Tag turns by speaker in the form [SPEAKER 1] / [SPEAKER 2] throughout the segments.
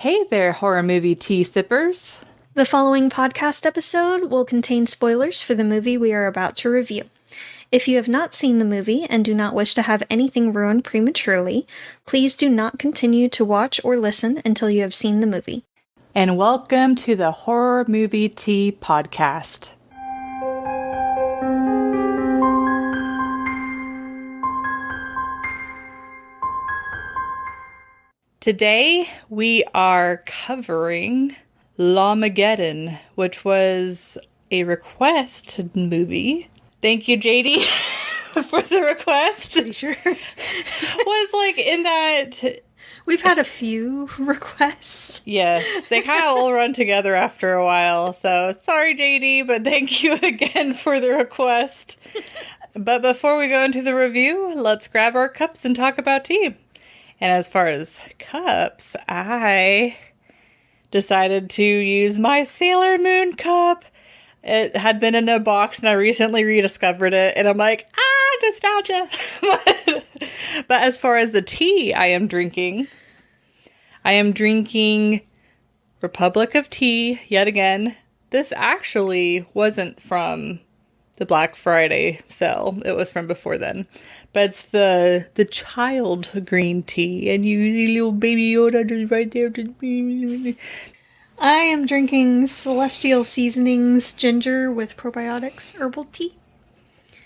[SPEAKER 1] Hey there, horror movie tea sippers.
[SPEAKER 2] The following podcast episode will contain spoilers for the movie we are about to review. If you have not seen the movie and do not wish to have anything ruined prematurely, please do not continue to watch or listen until you have seen the movie.
[SPEAKER 1] And welcome to the Horror Movie Tea Podcast. Today, we are covering Llamageddon, which was a request movie. Thank you, JD, for the request.
[SPEAKER 2] Pretty sure.
[SPEAKER 1] Was like in that...
[SPEAKER 2] We've had a few requests.
[SPEAKER 1] Yes, they kind of all run together after a while. So, sorry, JD, but thank you again for the request. But before we go into the review, let's grab our cups and talk about tea. And as far as cups, I decided to use my Sailor Moon cup. It had been in a box and I recently rediscovered it. And I'm like, nostalgia. But as far as the tea I am drinking Republic of Tea yet again. This actually wasn't from the Black Friday sale. It was from before then. But it's the child green tea. And you see little baby Yoda just right there.
[SPEAKER 2] I am drinking Celestial Seasonings ginger with probiotics herbal tea.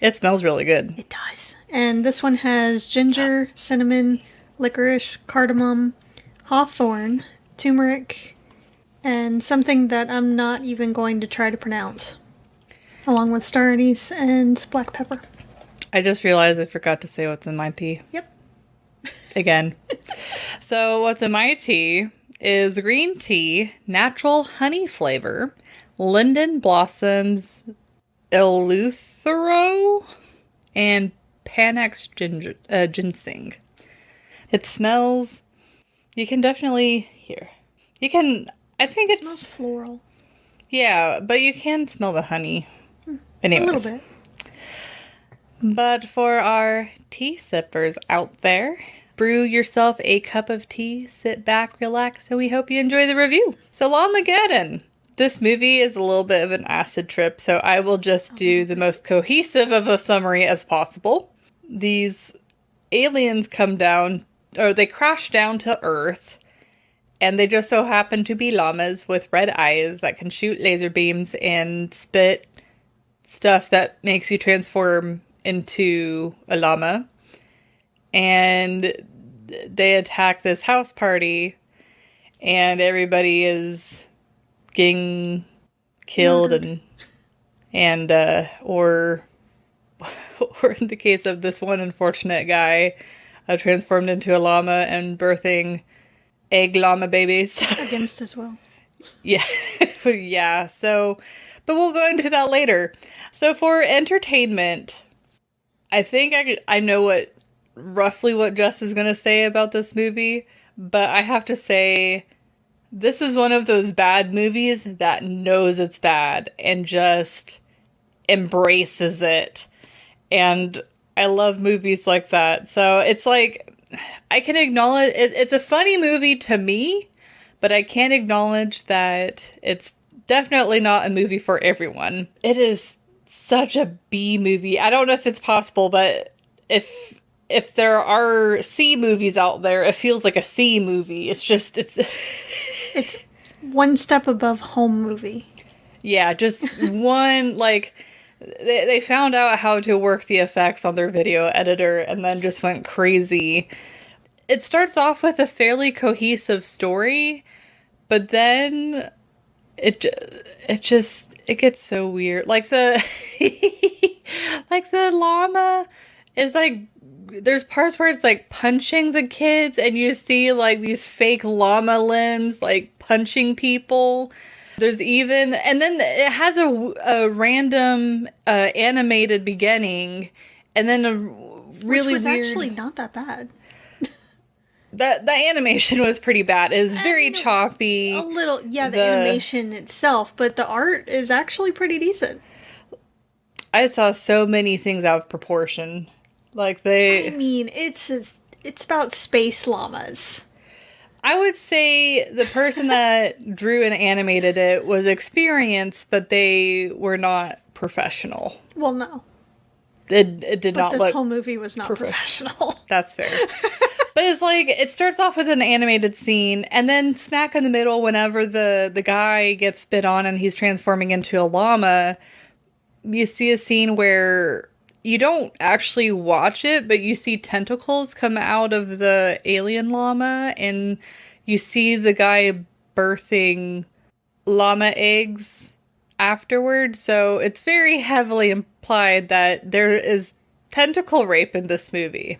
[SPEAKER 1] It smells really good.
[SPEAKER 2] It does. And this one has ginger, cinnamon, licorice, cardamom, hawthorn, turmeric, and something that I'm not even going to try to pronounce. Along with star anise and black pepper.
[SPEAKER 1] I just realized I forgot to say what's in my tea.
[SPEAKER 2] Yep.
[SPEAKER 1] Again. So what's in my tea is green tea, natural honey flavor, linden blossoms, eleuthero, and Panax ginseng. It smells... You can definitely... I think it
[SPEAKER 2] smells floral.
[SPEAKER 1] Yeah, but you can smell the honey. Anyways.
[SPEAKER 2] A little bit.
[SPEAKER 1] But for our tea sippers out there, brew yourself a cup of tea, sit back, relax, and we hope you enjoy the review. So Llamageddon. This movie is a little bit of an acid trip, so I will just do the most cohesive of a summary as possible. These aliens come down, or they crash down to Earth, and they just so happen to be llamas with red eyes that can shoot laser beams and spit stuff that makes you transform into a llama. And they attack this house party, and everybody is getting killed and or in the case of this one unfortunate guy, transformed into a llama and birthing egg llama babies.
[SPEAKER 2] Against his will.
[SPEAKER 1] Yeah. Yeah. So, but we'll go into that later. So for entertainment, I think I know roughly what Jess is going to say about this movie, but I have to say, this is one of those bad movies that knows it's bad and just embraces it. And I love movies like that. So it's like, I can acknowledge, it's a funny movie to me, but I can't acknowledge that it's definitely not a movie for everyone. It is such a B movie. I don't know if it's possible, but if there are C movies out there, it feels like a C movie. It's
[SPEAKER 2] it's one step above home movie.
[SPEAKER 1] Yeah, just one, like, they found out how to work the effects on their video editor and then just went crazy. It starts off with a fairly cohesive story, but then it gets so weird. Like the llama is like, there's parts where it's like punching the kids and you see like these fake llama limbs like punching people. There's even, and then it has a random animated beginning and then a really
[SPEAKER 2] Which was
[SPEAKER 1] weird...
[SPEAKER 2] actually not that bad.
[SPEAKER 1] The animation was pretty bad. It was very choppy.
[SPEAKER 2] A little, yeah, the animation itself, but the art is actually pretty decent.
[SPEAKER 1] I saw so many things out of proportion. Like
[SPEAKER 2] I mean, it's about space llamas.
[SPEAKER 1] I would say the person that drew and animated it was experienced, but they were not professional.
[SPEAKER 2] Well, no.
[SPEAKER 1] It did not look...
[SPEAKER 2] This whole movie was not professional.
[SPEAKER 1] That's fair. But it's like, it starts off with an animated scene, and then smack in the middle, whenever the guy gets spit on and he's transforming into a llama, you see a scene where you don't actually watch it, but you see tentacles come out of the alien llama, and you see the guy birthing llama eggs afterwards. So it's very heavily implied that there is tentacle rape in this movie.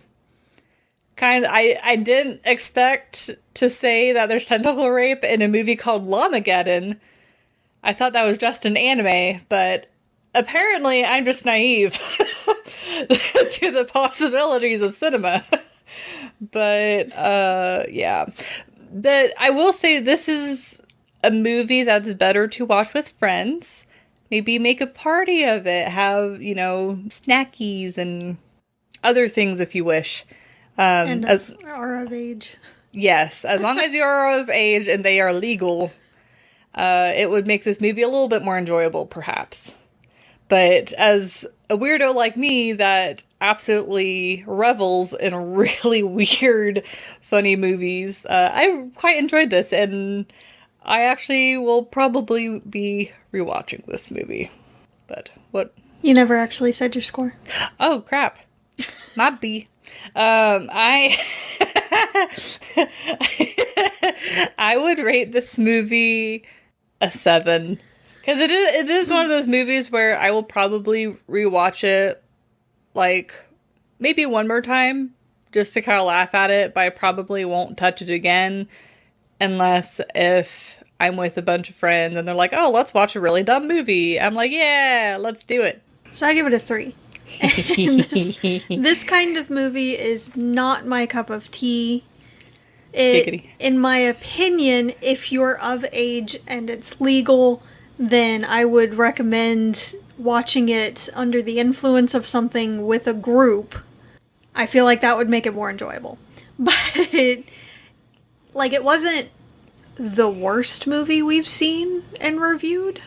[SPEAKER 1] I didn't expect to say that there's tentacle rape in a movie called Llamageddon. I thought that was just an anime, but apparently I'm just naive to the possibilities of cinema. But, yeah. I will say this is a movie that's better to watch with friends. Maybe make a party of it. Have, snackies and other things if you wish.
[SPEAKER 2] And are of age.
[SPEAKER 1] Yes, as long as you are of age and they are legal, it would make this movie a little bit more enjoyable, perhaps. But as a weirdo like me that absolutely revels in really weird, funny movies, I quite enjoyed this, and I actually will probably be rewatching this movie. But what?
[SPEAKER 2] You never actually said your score.
[SPEAKER 1] Oh, crap. My B. I would rate this movie a 7. Because it is one of those movies where I will probably rewatch it, like, maybe one more time, just to kind of laugh at it, but I probably won't touch it again, unless if I'm with a bunch of friends and they're like, oh, let's watch a really dumb movie. I'm like, yeah, let's do it.
[SPEAKER 2] So I give it a 3. This kind of movie is not my cup of tea. In my opinion, if you're of age and it's legal, then I would recommend watching it under the influence of something with a group. I feel like that would make it more enjoyable. But, it wasn't the worst movie we've seen and reviewed,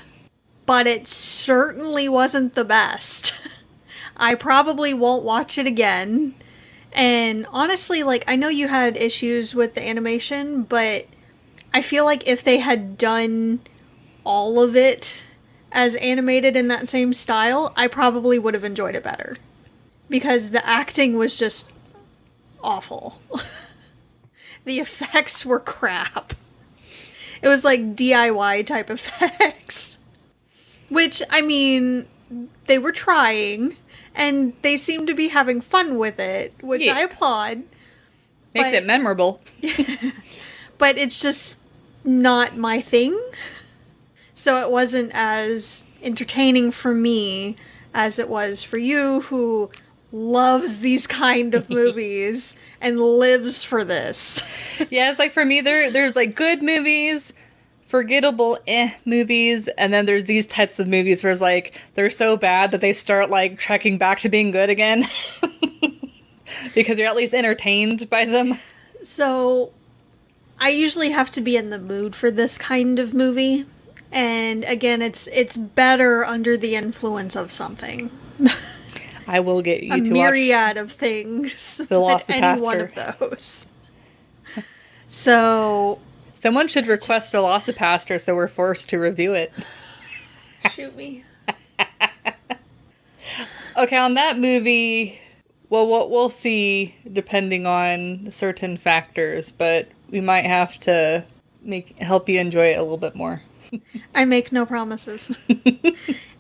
[SPEAKER 2] but it certainly wasn't the best. I probably won't watch it again. And honestly, I know you had issues with the animation, but I feel like if they had done all of it as animated in that same style, I probably would have enjoyed it better. Because the acting was just awful. The effects were crap. It was like DIY type effects. Which, I mean, they were trying, and they seemed to be having fun with it, which I applaud.
[SPEAKER 1] Makes it memorable.
[SPEAKER 2] But it's just not my thing. So it wasn't as entertaining for me as it was for you, who loves these kind of movies and lives for this.
[SPEAKER 1] Yeah, it's like for me, there's good movies, forgettable movies, and then there's these types of movies where it's they're so bad that they start trekking back to being good again. Because you're at least entertained by them. So I usually have to be in the mood for this kind of movie. And again, it's better under the influence of something. I will get you to watch
[SPEAKER 2] a myriad of things. But any one of those. So
[SPEAKER 1] someone should request Velocipaster so we're forced to review it.
[SPEAKER 2] Shoot me.
[SPEAKER 1] Okay, on that movie, well, we'll see depending on certain factors, but we might have to help you enjoy it a little bit more.
[SPEAKER 2] I make no promises.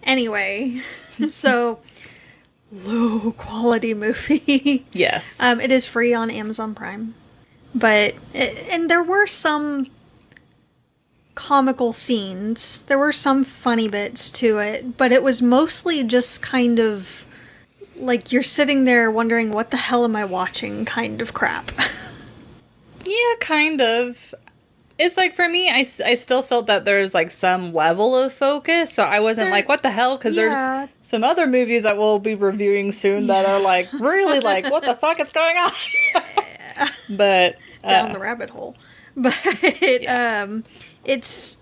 [SPEAKER 2] Anyway, so low quality movie.
[SPEAKER 1] Yes.
[SPEAKER 2] It is free on Amazon Prime. But, and there were some comical scenes. There were some funny bits to it, but it was mostly just kind of you're sitting there wondering, what the hell am I watching kind of crap.
[SPEAKER 1] Yeah, kind of. It's for me, I still felt that there's some level of focus, so I wasn't what the hell, because there's some other movies that we'll be reviewing soon that are really what the fuck is going on? But
[SPEAKER 2] down the rabbit hole. But it's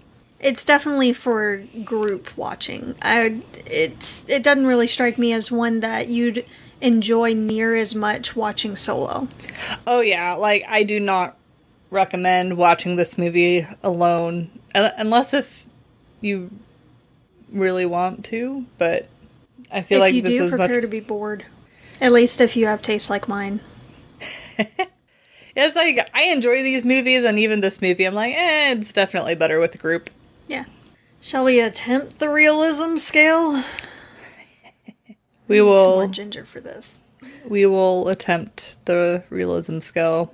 [SPEAKER 2] definitely for group watching. It doesn't really strike me as one that you'd enjoy near as much watching solo.
[SPEAKER 1] Oh yeah, like I do not recommend watching this movie alone unless if you really want to, but I feel like this is
[SPEAKER 2] prepare to be bored. At least if you have tastes like mine.
[SPEAKER 1] It's like I enjoy these movies, and even this movie I'm like, it's definitely better with the group.
[SPEAKER 2] Yeah. Shall we attempt the realism scale?
[SPEAKER 1] We will
[SPEAKER 2] some more ginger for this.
[SPEAKER 1] We will attempt the realism scale.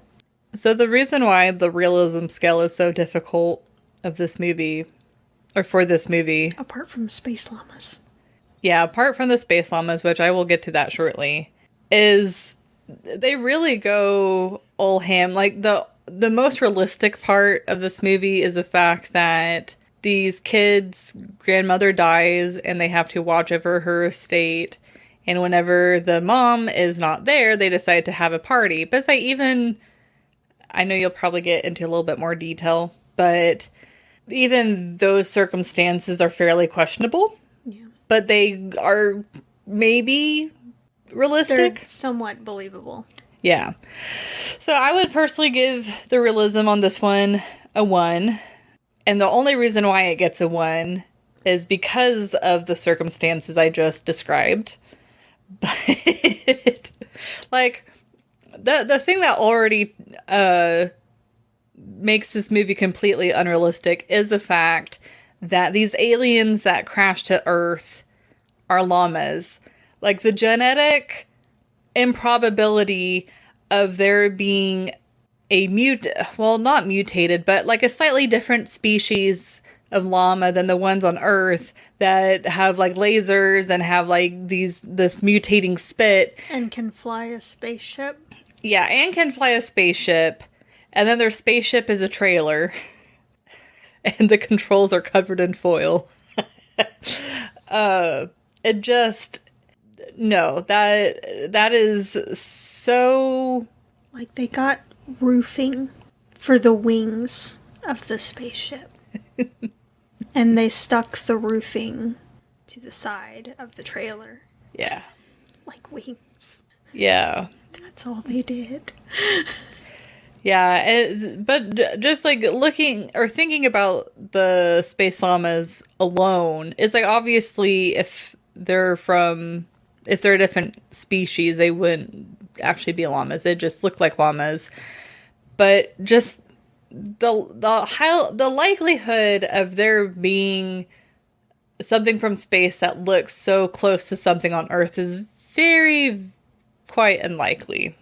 [SPEAKER 1] So the reason why the realism scale is so difficult of this movie, or for this movie...
[SPEAKER 2] Apart from space llamas.
[SPEAKER 1] Yeah, apart from the space llamas, which I will get to that shortly, is they really go all ham. Like, the most realistic part of this movie is the fact that these kids' grandmother dies and they have to watch over her estate. And whenever the mom is not there, they decide to have a party. But it's like I know you'll probably get into a little bit more detail, but even those circumstances are fairly questionable.
[SPEAKER 2] Yeah.
[SPEAKER 1] But they are maybe realistic.
[SPEAKER 2] They're somewhat believable.
[SPEAKER 1] Yeah. So I would personally give the realism on this one a 1. And the only reason why it gets a 1 is because of the circumstances I just described. But, like, the thing that already makes this movie completely unrealistic is the fact that these aliens that crash to Earth are llamas. Like, the genetic improbability of there being a not mutated, but like a slightly different species of llama than the ones on Earth that have like lasers and have like this mutating spit.
[SPEAKER 2] And can fly a spaceship.
[SPEAKER 1] Yeah, and can fly a spaceship. And then their spaceship is a trailer. And the controls are covered in foil. It just... No, that is so...
[SPEAKER 2] Like they got roofing for the wings of the spaceship. And they stuck the roofing to the side of the trailer.
[SPEAKER 1] Yeah.
[SPEAKER 2] Like wings.
[SPEAKER 1] Yeah.
[SPEAKER 2] That's all they did.
[SPEAKER 1] Yeah, but just like looking or thinking about the space llamas alone, it's like obviously if they're a different species, they wouldn't actually be llamas. They just look like llamas. But just the likelihood of there being something from space that looks so close to something on Earth is quite unlikely.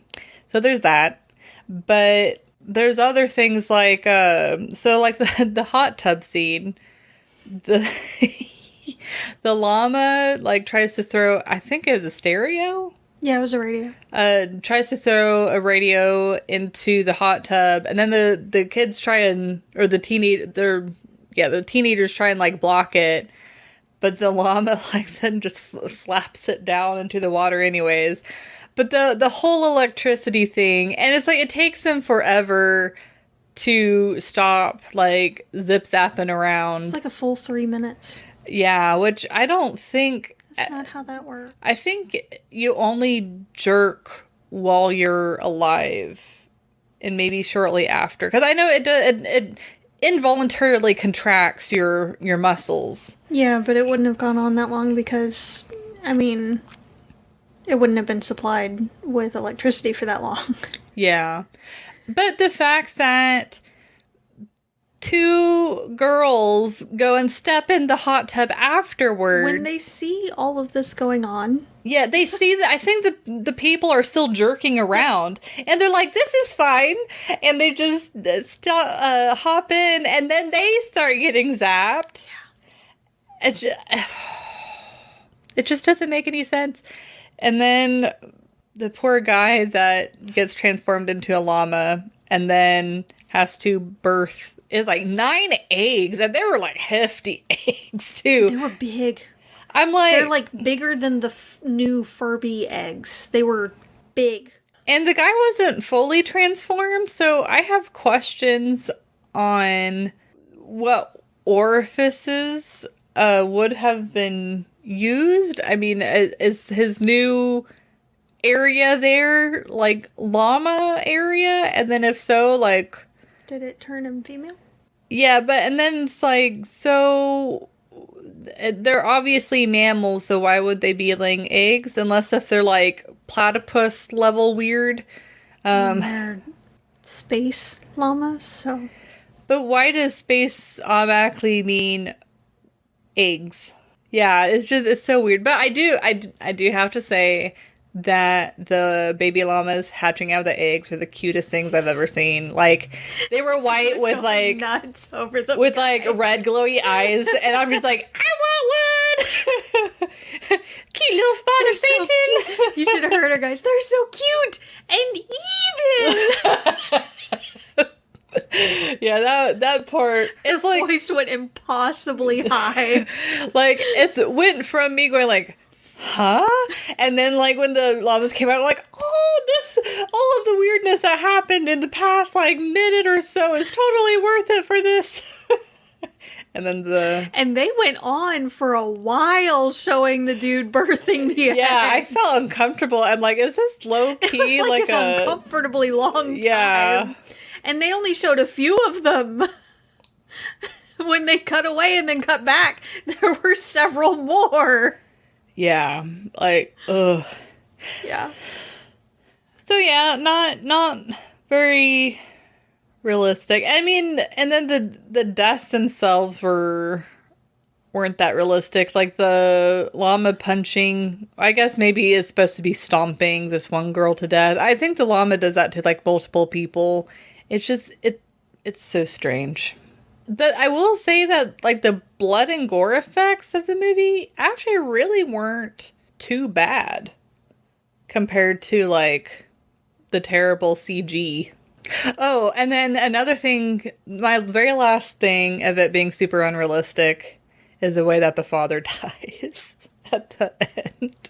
[SPEAKER 1] So there's that. But there's other things like the hot tub scene. The llama like tries to throw, I think it was a stereo.
[SPEAKER 2] Yeah, it was a radio.
[SPEAKER 1] Tries to throw a radio into the hot tub, and then the kids the teenagers try and like block it, but the llama like then just slaps it down into the water anyways. But the whole electricity thing, and it's like it takes them forever to stop like zip zapping around.
[SPEAKER 2] It's like a full 3 minutes.
[SPEAKER 1] Yeah, which I don't think...
[SPEAKER 2] That's not how that works.
[SPEAKER 1] I think you only jerk while you're alive, and maybe shortly after. Because I know it involuntarily contracts your muscles.
[SPEAKER 2] Yeah, but it wouldn't have gone on that long because, I mean, it wouldn't have been supplied with electricity for that long.
[SPEAKER 1] Yeah. But the fact that 2 girls go and step in the hot tub afterwards.
[SPEAKER 2] When they see all of this going on.
[SPEAKER 1] Yeah, they see that. I think the people are still jerking around. And they're like, this is fine. And they just hop in. And then they start getting zapped. Yeah. It just doesn't make any sense. And then the poor guy that gets transformed into a llama and then has to birth is like 9 eggs, and they were like hefty eggs too.
[SPEAKER 2] They were big.
[SPEAKER 1] I'm like,
[SPEAKER 2] they're like bigger than the new Furby eggs. They were big.
[SPEAKER 1] And the guy wasn't fully transformed, so I have questions on what orifices would have been used. I mean, is his new area there like llama area? And then if so, like...
[SPEAKER 2] Did it turn him female?
[SPEAKER 1] Yeah, and then it's like, so... They're obviously mammals, so why would they be laying eggs? Unless if they're like platypus level weird.
[SPEAKER 2] They're space llamas, so...
[SPEAKER 1] But why does space automatically mean eggs? Yeah, it's so weird. But I do have to say that the baby llamas hatching out of the eggs were the cutest things I've ever seen. Like, they were white with like
[SPEAKER 2] nuts over the
[SPEAKER 1] with like red glowy eyes, and I'm just like, I want one. Cute little spot of Satan.
[SPEAKER 2] So you should have heard her, guys. They're so cute and even.
[SPEAKER 1] Yeah, that part is like,
[SPEAKER 2] voice went impossibly high.
[SPEAKER 1] Like, it went from me going like, huh? And then like when the llamas came out, I'm like, oh, all of the weirdness that happened in the past like minute or so is totally worth it for this. And
[SPEAKER 2] they went on for a while showing the dude birthing the egg.
[SPEAKER 1] Yeah, I felt uncomfortable. I'm like, is this low key?
[SPEAKER 2] It was like an uncomfortably long time.
[SPEAKER 1] Yeah.
[SPEAKER 2] And they only showed a few of them. When they cut away and then cut back, there were several more.
[SPEAKER 1] Yeah, like, ugh.
[SPEAKER 2] Yeah.
[SPEAKER 1] So yeah, not very realistic. I mean, and then the deaths themselves weren't that realistic. Like the llama punching, I guess maybe it's supposed to be stomping this one girl to death. I think the llama does that to like multiple people. It's just it's so strange. But I will say that like the blood and gore effects of the movie actually really weren't too bad compared to like the terrible CG. Oh, and then another thing, my very last thing of it being super unrealistic is the way that the father dies at the end.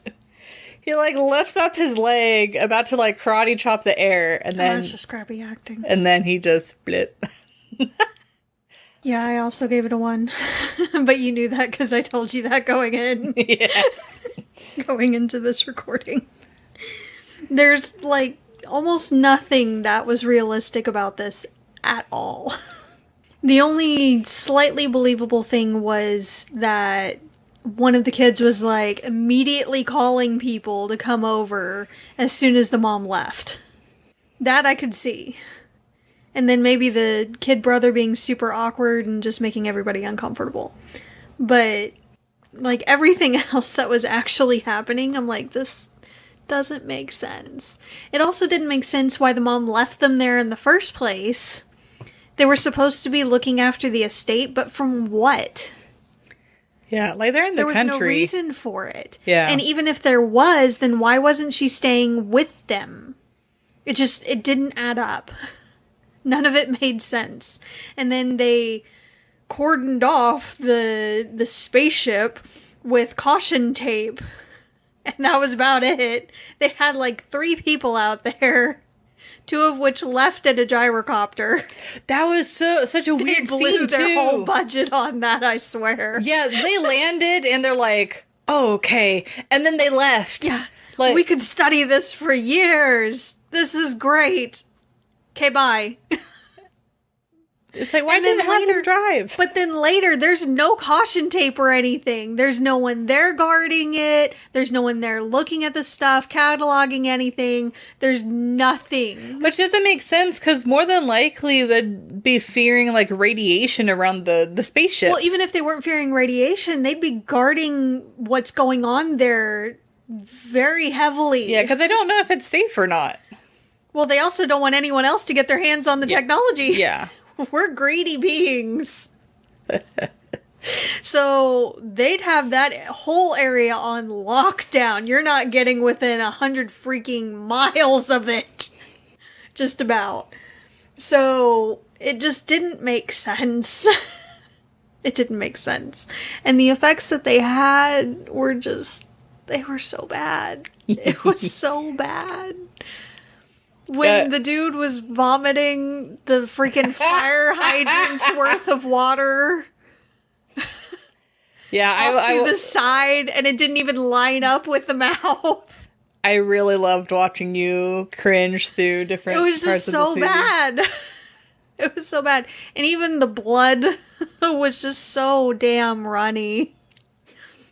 [SPEAKER 1] He like lifts up his leg, about to like karate chop the air, and then
[SPEAKER 2] it's just crappy acting.
[SPEAKER 1] And then he just blip.
[SPEAKER 2] Yeah, I also gave it a 1, but you knew that because I told you that going in.
[SPEAKER 1] Yeah,
[SPEAKER 2] going into this recording. There's like almost nothing that was realistic about this at all. The only slightly believable thing was that one of the kids was like immediately calling people to come over as soon as the mom left. That I could see. And then maybe the kid brother being super awkward and just making everybody uncomfortable. But like everything else that was actually happening, I'm like, this doesn't make sense. It also didn't make sense why the mom left them there in the first place. They were supposed to be looking after the estate, but from what?
[SPEAKER 1] Yeah, like they're in the country.
[SPEAKER 2] There was no reason for it.
[SPEAKER 1] Yeah.
[SPEAKER 2] And even if there was, then why wasn't she staying with them? It didn't add up. None of it made sense. And then they cordoned off the spaceship with caution tape. And that was about it. They had like 3 people out there. 2 of which left at a gyrocopter.
[SPEAKER 1] That was such a weird
[SPEAKER 2] blew
[SPEAKER 1] scene,
[SPEAKER 2] their
[SPEAKER 1] too.
[SPEAKER 2] whole budget on that, I swear.
[SPEAKER 1] Yeah, they landed and they're like, oh, okay. And then they left.
[SPEAKER 2] Yeah.
[SPEAKER 1] Like,
[SPEAKER 2] we could study this for years. This is great. Okay, bye.
[SPEAKER 1] It's like, why didn't they let them drive?
[SPEAKER 2] But then later, there's no caution tape or anything. There's no one there guarding it. There's no one there looking at the stuff, cataloging anything. There's nothing.
[SPEAKER 1] Which doesn't make sense, because more than likely they'd be fearing, like, radiation around the spaceship.
[SPEAKER 2] Well, even if they weren't fearing radiation, they'd be guarding what's going on there very heavily.
[SPEAKER 1] Yeah, because they don't know if it's safe or not.
[SPEAKER 2] Well, they also don't want anyone else to get their hands on the technology.
[SPEAKER 1] Yeah.
[SPEAKER 2] We're greedy beings. So they'd have that whole area on lockdown. You're not getting within 100 freaking miles of it. Just about. So it just didn't make sense. It didn't make sense. And the effects that they had were just, they were so bad. It was so bad. When the dude was vomiting the freaking fire hydrant's worth of water
[SPEAKER 1] Yeah,
[SPEAKER 2] to the side, and it didn't even line up with the mouth.
[SPEAKER 1] I really loved watching you cringe through different
[SPEAKER 2] It was just so bad. It was so bad. And even the blood was just so damn runny.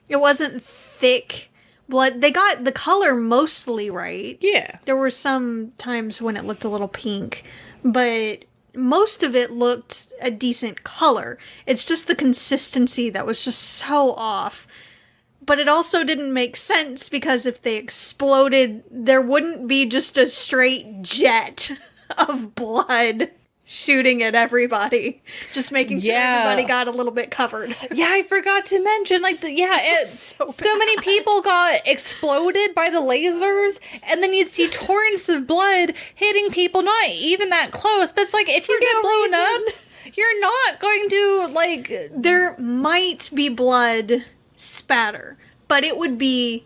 [SPEAKER 2] It wasn't thick blood. They got the color mostly right.
[SPEAKER 1] Yeah.
[SPEAKER 2] There were some times when it looked a little pink, but most of it looked a decent color. It's just the consistency that was just so off. But it also didn't make sense because if they exploded, there wouldn't be just a straight jet of blood shooting at everybody. Just making sure everybody got a little bit covered.
[SPEAKER 1] Yeah, I forgot to mention, like, so many people got exploded by the lasers, and then you'd see torrents of blood hitting people, not even that close, but it's like, if you get blown up, you're not going to, like...
[SPEAKER 2] There might be blood spatter, but it would be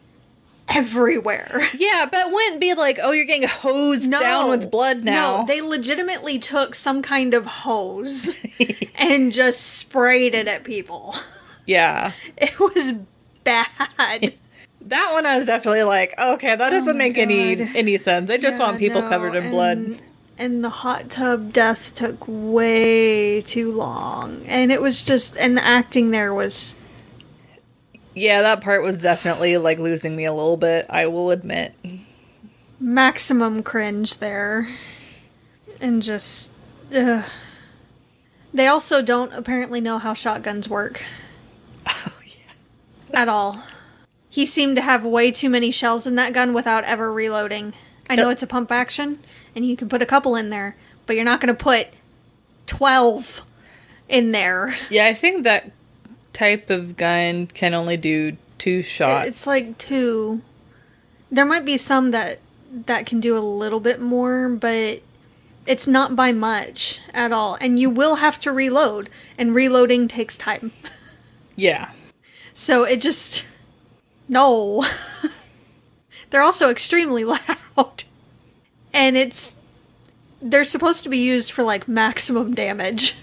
[SPEAKER 2] everywhere.
[SPEAKER 1] Yeah, but it wouldn't be like, oh, you're getting hosed down with blood now.
[SPEAKER 2] No, they legitimately took some kind of hose and just sprayed it at people.
[SPEAKER 1] Yeah.
[SPEAKER 2] It was bad.
[SPEAKER 1] That one I was definitely like, okay, that doesn't make any sense. They just want people covered in blood.
[SPEAKER 2] And the hot tub death took way too long. And it was just, and the acting there was...
[SPEAKER 1] Yeah, that part was definitely, like, losing me a little bit, I will admit.
[SPEAKER 2] Maximum cringe there. And just... Ugh. They also don't apparently know how shotguns work.
[SPEAKER 1] Oh, yeah.
[SPEAKER 2] At all. He seemed to have way too many shells in that gun without ever reloading. I know it's a pump action, and you can put a couple in there, but you're not going to put 12 in there.
[SPEAKER 1] Yeah, I think that type of gun can only do 2 shots.
[SPEAKER 2] It's like 2. There might be some that can do a little bit more, but it's not by much at all. And you will have to reload, and reloading takes time.
[SPEAKER 1] Yeah.
[SPEAKER 2] So it just... No. They're also extremely loud. And they're supposed to be used for, like, maximum damage.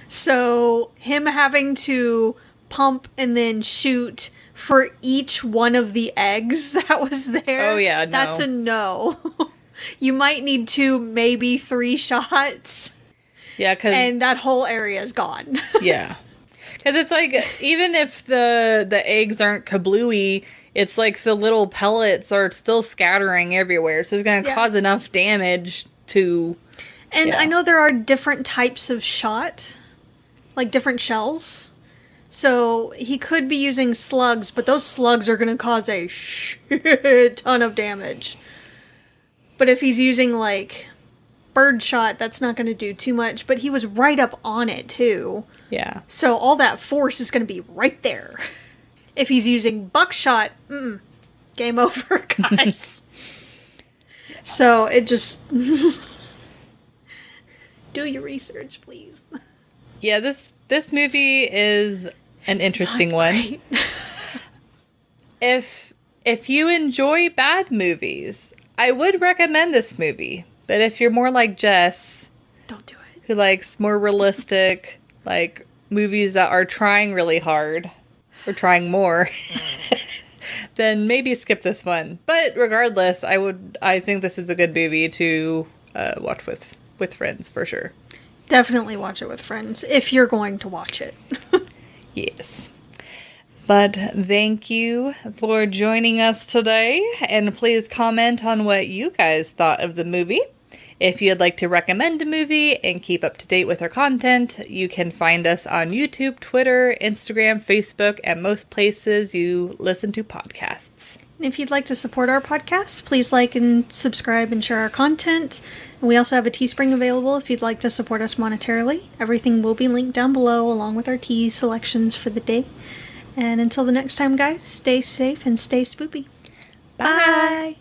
[SPEAKER 2] So, him having to pump and then shoot for each one of the eggs that was there.
[SPEAKER 1] Oh, yeah, no.
[SPEAKER 2] That's a no. You might need 2, maybe 3 shots.
[SPEAKER 1] Yeah,
[SPEAKER 2] and that whole area is gone.
[SPEAKER 1] Yeah. Because it's like, even if the eggs aren't kablooey, it's like the little pellets are still scattering everywhere. So it's going to cause enough damage to...
[SPEAKER 2] And I know there are different types of shot. Like different shells. So he could be using slugs, but those slugs are going to cause a shit ton of damage. But if he's using like bird shot, that's not going to do too much. But he was right up on it too.
[SPEAKER 1] Yeah.
[SPEAKER 2] So all that force is going to be right there. If he's using buckshot, game over, guys. So it just... Do your research, please.
[SPEAKER 1] Yeah, this movie is an interesting one. If you enjoy bad movies, I would recommend this movie. But if you're more like Jess,
[SPEAKER 2] don't do it.
[SPEAKER 1] Who likes more realistic, like movies that are trying really hard or trying more, then maybe skip this one. But regardless, I think this is a good movie to watch with friends for sure.
[SPEAKER 2] Definitely watch it with friends if you're going to watch it.
[SPEAKER 1] Yes. But thank you for joining us today, and please comment on what you guys thought of the movie. If you'd like to recommend a movie and keep up to date with our content, you can find us on YouTube, Twitter, Instagram, Facebook, and most places you listen to podcasts.
[SPEAKER 2] If you'd like to support our podcast, please like and subscribe and share our content. And we also have a Teespring available if you'd like to support us monetarily. Everything will be linked down below along with our tea selections for the day. And until the next time, guys, stay safe and stay spoopy. Bye!